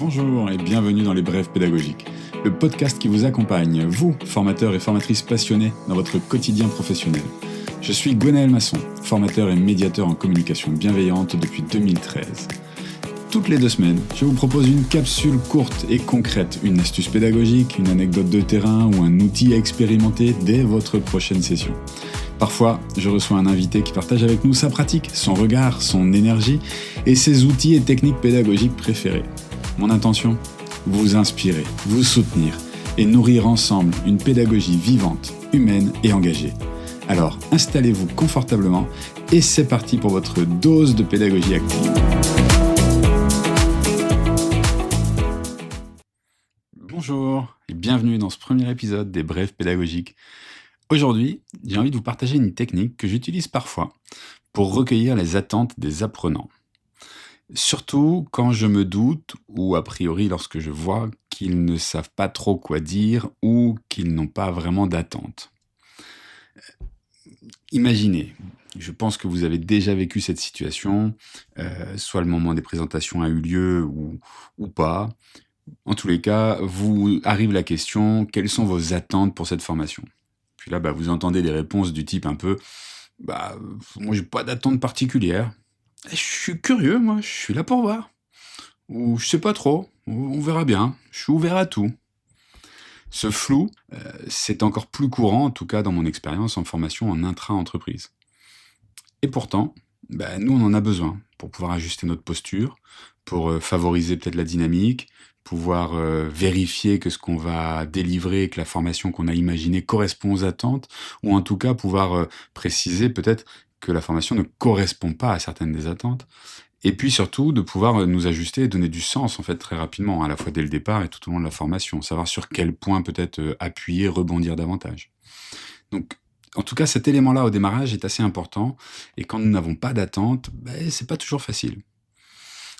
Bonjour et bienvenue dans les Brèves pédagogiques, le podcast qui vous accompagne, vous, formateurs et formatrices passionnés, dans votre quotidien professionnel. Je suis Gwenaël Masson, formateur et médiateur en communication bienveillante depuis 2013. Toutes les 2 semaines, je vous propose une capsule courte et concrète, une astuce pédagogique, une anecdote de terrain ou un outil à expérimenter dès votre prochaine session. Parfois, je reçois un invité qui partage avec nous sa pratique, son regard, son énergie et ses outils et techniques pédagogiques préférés. Mon intention ? Vous inspirer, vous soutenir et nourrir ensemble une pédagogie vivante, humaine et engagée. Alors, installez-vous confortablement et c'est parti pour votre dose de pédagogie active. Bonjour et bienvenue dans ce premier épisode des Brèves pédagogiques. Aujourd'hui, j'ai envie de vous partager une technique que j'utilise parfois pour recueillir les attentes des apprenants. Surtout quand je me doute, ou a priori lorsque je vois qu'ils ne savent pas trop quoi dire ou qu'ils n'ont pas vraiment d'attente. Imaginez, je pense que vous avez déjà vécu cette situation, soit le moment des présentations a eu lieu ou pas. En tous les cas, vous arrive la question, quelles sont vos attentes pour cette formation ? Puis là, vous entendez des réponses du type un peu, moi j'ai pas d'attente particulière. Je suis curieux, moi, je suis là pour voir. Ou je sais pas trop, on verra bien, je suis ouvert à tout. Ce flou, c'est encore plus courant, en tout cas dans mon expérience en formation en intra-entreprise. Et pourtant, nous on en a besoin pour pouvoir ajuster notre posture, pour favoriser peut-être la dynamique, pouvoir vérifier que ce qu'on va délivrer, que la formation qu'on a imaginée correspond aux attentes, ou en tout cas pouvoir préciser peut-être que la formation ne correspond pas à certaines des attentes, et puis surtout de pouvoir nous ajuster et donner du sens en fait très rapidement, à la fois dès le départ et tout au long de la formation, savoir sur quel point peut-être appuyer, rebondir davantage. Donc en tout cas cet élément-là au démarrage est assez important, et quand nous n'avons pas d'attente, c'est pas toujours facile.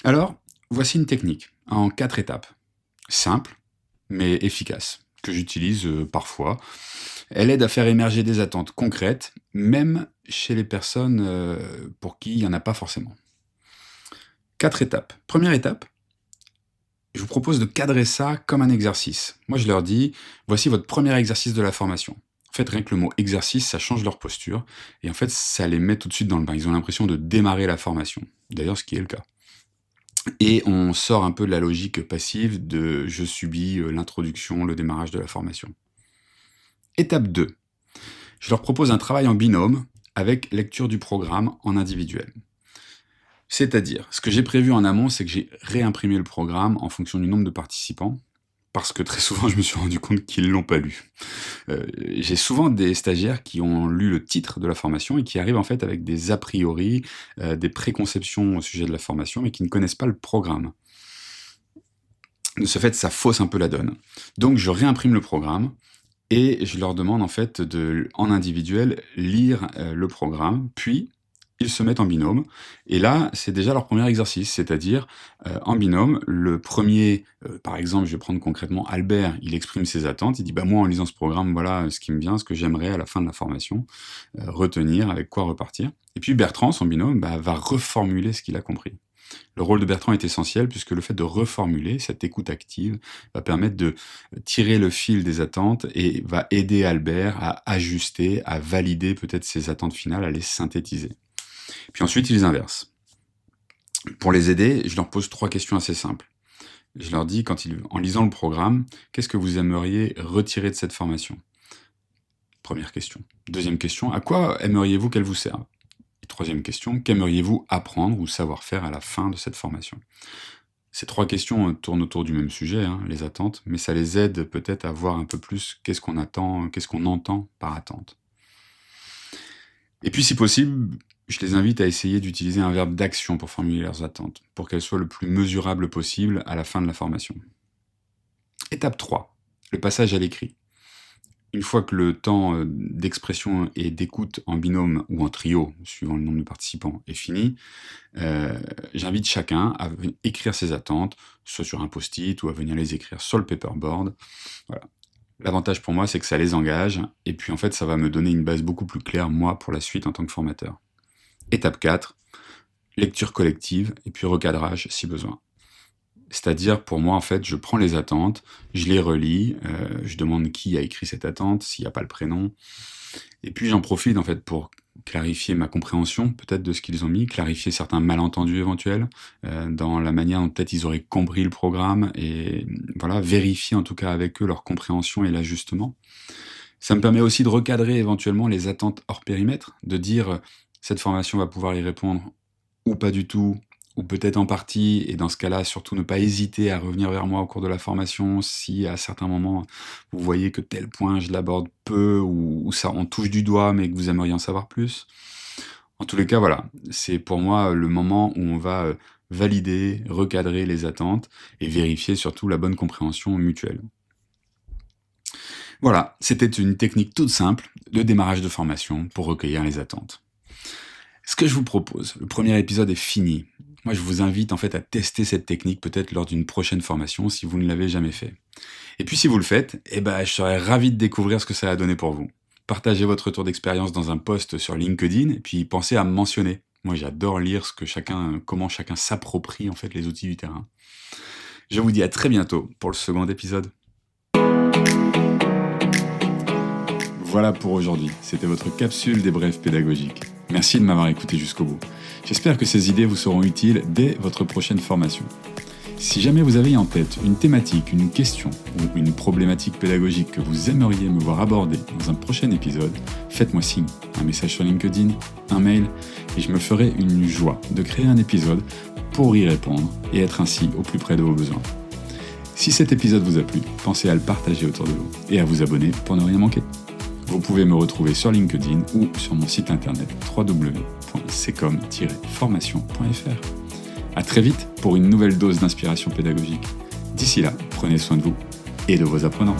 Alors, voici une technique en 4 étapes, simple mais efficace, que j'utilise parfois. Elle aide à faire émerger des attentes concrètes, même chez les personnes pour qui il n'y en a pas forcément. 4 étapes. Première étape, je vous propose de cadrer ça comme un exercice. Moi, je leur dis, voici votre premier exercice de la formation. En fait, rien que le mot exercice, ça change leur posture, et en fait, ça les met tout de suite dans le bain. Ils ont l'impression de démarrer la formation. D'ailleurs, ce qui est le cas. Et on sort un peu de la logique passive de « je subis l'introduction, le démarrage de la formation ». Étape 2. Je leur propose un travail en binôme avec lecture du programme en individuel. C'est-à-dire, ce que j'ai prévu en amont, c'est que j'ai réimprimé le programme en fonction du nombre de participants, parce que très souvent, je me suis rendu compte qu'ils ne l'ont pas lu. J'ai souvent des stagiaires qui ont lu le titre de la formation et qui arrivent en fait avec des a priori, des préconceptions au sujet de la formation, mais qui ne connaissent pas le programme. De ce fait, ça fausse un peu la donne. Donc, je réimprime le programme et je leur demande en fait en individuel, lire le programme, puis ils se mettent en binôme, et là, c'est déjà leur premier exercice, c'est-à-dire, en binôme, le premier, par exemple, je vais prendre concrètement Albert, il exprime ses attentes, il dit « moi, en lisant ce programme, voilà ce qui me vient, ce que j'aimerais à la fin de la formation, retenir, avec quoi repartir ». Et puis Bertrand, son binôme, va reformuler ce qu'il a compris. Le rôle de Bertrand est essentiel, puisque le fait de reformuler, cette écoute active, va permettre de tirer le fil des attentes et va aider Albert à ajuster, à valider peut-être ses attentes finales, à les synthétiser. Puis ensuite, ils inversent. Pour les aider, je leur pose 3 questions assez simples. Je leur dis, en lisant le programme, qu'est-ce que vous aimeriez retirer de cette formation ? Première question. Deuxième question, à quoi aimeriez-vous qu'elle vous serve ? Et troisième question, qu'aimeriez-vous apprendre ou savoir faire à la fin de cette formation ? Ces 3 questions tournent autour du même sujet, les attentes, mais ça les aide peut-être à voir un peu plus qu'est-ce qu'on attend, qu'est-ce qu'on entend par attente. Et puis, si possible, je les invite à essayer d'utiliser un verbe d'action pour formuler leurs attentes, pour qu'elles soient le plus mesurables possible à la fin de la formation. Étape 3, le passage à l'écrit. Une fois que le temps d'expression et d'écoute en binôme ou en trio, suivant le nombre de participants, est fini, j'invite chacun à écrire ses attentes, soit sur un post-it ou à venir les écrire sur le paperboard. Voilà. L'avantage pour moi, c'est que ça les engage, et puis en fait, ça va me donner une base beaucoup plus claire, moi, pour la suite en tant que formateur. Étape 4, lecture collective, et puis recadrage si besoin. C'est-à-dire, pour moi, en fait, je prends les attentes, je les relis, je demande qui a écrit cette attente, s'il n'y a pas le prénom, et puis j'en profite, en fait, pour clarifier ma compréhension, peut-être, de ce qu'ils ont mis, clarifier certains malentendus éventuels, dans la manière dont peut-être ils auraient compris le programme, et voilà, vérifier en tout cas avec eux leur compréhension et l'ajustement. Ça me permet aussi de recadrer éventuellement les attentes hors périmètre, de dire, cette formation va pouvoir y répondre ou pas du tout, ou peut-être en partie, et dans ce cas-là, surtout ne pas hésiter à revenir vers moi au cours de la formation si à certains moments vous voyez que tel point je l'aborde peu ou ça on touche du doigt mais que vous aimeriez en savoir plus. En tous les cas, voilà, c'est pour moi le moment où on va valider, recadrer les attentes et vérifier surtout la bonne compréhension mutuelle. Voilà, c'était une technique toute simple de démarrage de formation pour recueillir les attentes. Ce que je vous propose, le premier épisode est fini. Moi, je vous invite en fait à tester cette technique peut-être lors d'une prochaine formation si vous ne l'avez jamais fait. Et puis si vous le faites, je serais ravi de découvrir ce que ça a donné pour vous. Partagez votre retour d'expérience dans un post sur LinkedIn et puis pensez à me mentionner. Moi, j'adore lire comment chacun s'approprie en fait les outils du terrain. Je vous dis à très bientôt pour le second épisode. Voilà pour aujourd'hui, c'était votre capsule des brèves pédagogiques. Merci de m'avoir écouté jusqu'au bout. J'espère que ces idées vous seront utiles dès votre prochaine formation. Si jamais vous avez en tête une thématique, une question ou une problématique pédagogique que vous aimeriez me voir aborder dans un prochain épisode, faites-moi signe, un message sur LinkedIn, un mail, et je me ferai une joie de créer un épisode pour y répondre et être ainsi au plus près de vos besoins. Si cet épisode vous a plu, pensez à le partager autour de vous et à vous abonner pour ne rien manquer. Vous pouvez me retrouver sur LinkedIn ou sur mon site internet www.secom-formation.fr. À très vite pour une nouvelle dose d'inspiration pédagogique. D'ici là, prenez soin de vous et de vos apprenants.